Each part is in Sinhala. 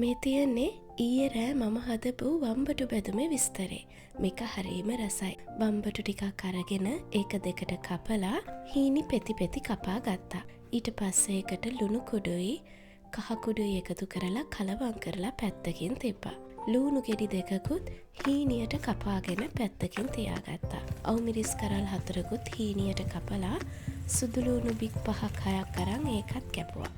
මේ තියෙන්නේ ඊයේ රෑ මම හදපු වම්බටු බැදුමේ විස්තරේ. මේක හරීම රසයි. වම්බටු ටිකක් අරගෙන ඒක දෙකට කපලා හීනි පෙති පෙති කපා ගත්තා. ඊට පස්සේ ඒකට ලුණු කුඩුයි කහ කුඩුයි එකතු කරලා කලවම් කරලා පැත්තකින් තිබ්බා. ලූණු ගෙඩි දෙකකුත් හීනියට කපාගෙන පැත්තකින් තියාගත්තා. අවුමිරිස් කරල් 4කුත් හීනියට කපලා සුදු ලූණු බික් 5ක් 6ක් අරන් ඒකත් කැපුවා.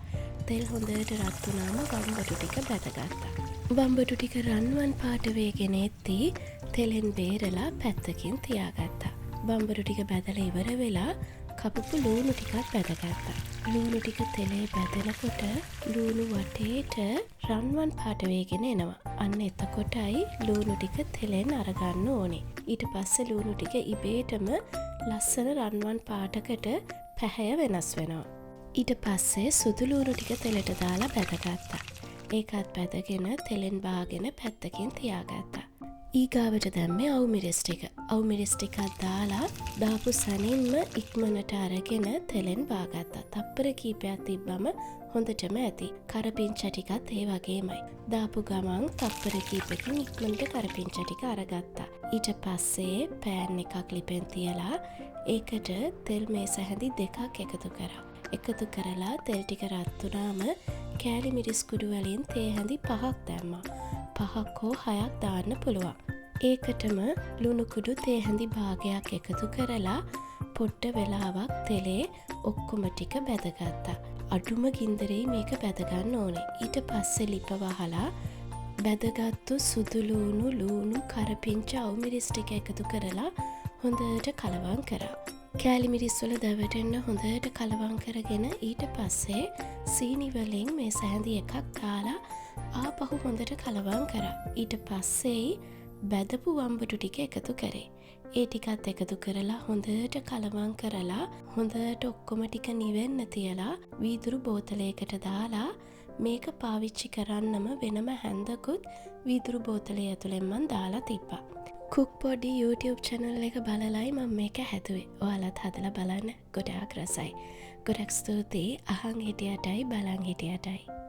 තෙල් හොඳට රත් වුණාම වම්බටු ටික බැදගත්තා. වම්බටු ටික රන්වන් පාට වේගෙන එද්දී තෙලෙන් බේරලා පැත්තකින් තියාගත්තා. වම්බටු ටික බැදලා ඉවර වෙලා කපපු ලූණු ටිකත් බැදගත්තා. ලූණු ටික තෙලේ බැදෙනකොට ලූණු වටේට රන්වන් පාට වේගෙන එනවා. අන්න එතකොටයි ලූණු ටික තෙලෙන් අරගන්න ඕනේ. ඊට පස්සේ ලූණු ටික ඉබේටම ලස්සන රන්වන් පාටකට පැහැය වෙනස් වෙනවා. ඊට පස්සේ සුදු ලූණු ටික තෙලට දාලා බැදගත්තා. ඒකත් බැදගෙන තෙලෙන් බාගෙන පැත්තකින් තියාගත්තා. ඊගාවට දැම්මේ අවුමිරිස් ටික. අවුමිරිස් ටිකක් දාලා දාපු සනින්ම ඉක්මනට අරගෙන තෙලෙන් බාගත්තා. තප්පර කීපයක් තිබ්බම හොඳටම ඇති. කරපිංචා ටිකත් ඒ වගේමයි. දාපු ගමන් තප්පර කීපකින් ඉක්මනට කරපිංචා ටික අරගත්තා. ඊට පස්සේ පෑන් එකක් ලිපෙන් තියලා ඒකට තෙල් මේස හැඳි දෙකක් එකතු කරා. එකතු කරලා තෙල් ටික රත් වුණාම කෑලි මිරිස් කුඩු වලින් තේ හැඳි 5ක් දැම්මා. 5ක් හෝ 6ක් දාන්න පුළුවන්. ඒකටම ලුණු කුඩු තේ හැඳි භාගයක් එකතු කරලා පොට්ට වෙලාවක් තෙලේ ඔක්කොම ටික බැදගත්තා. අඩුම ගින්දරේ මේක බැදගන්න ඕනේ. ඊට පස්සේ ලිප වහලා බැදගත්තු සුදු ලූණු කරපිංචා අවුමිරිස් ටික එකතු කරලා හොඳට කලවම් කරා. කෑලි මිරිස් වල දැවටෙන්න හොඳට කලවම් කරගෙන ඊට පස්සේ සීනි වලින් මේ සැහැඳි එකක් දාලා ආපහු හොඳට කලවම් කරා. ඊට පස්සේ බැදපු වම්බටු ටික එකතු කරේ. ඒ ටිකත් එකතු කරලා හොඳට කලවම් කරලා හොඳට ඔක්කොම ටික නිවෙන්න තියලා වීදුරු බෝතලයකට දාලා මේක පාවිච්චි කරන්නම වෙනම හැන්දකුත් වීදුරු බෝතලය ඇතුළෙන් මන් දාලා තිබ්බා. කුක් පොඩි YouTube channel එක බලලයි මම මේක හැදුවේ. ඔයාලත් හදලා බලන්න. ගොඩාක් රසයි. ගොඩක් ස්තුතියි අහන් හිටියටයි බලන් හිටියටයි.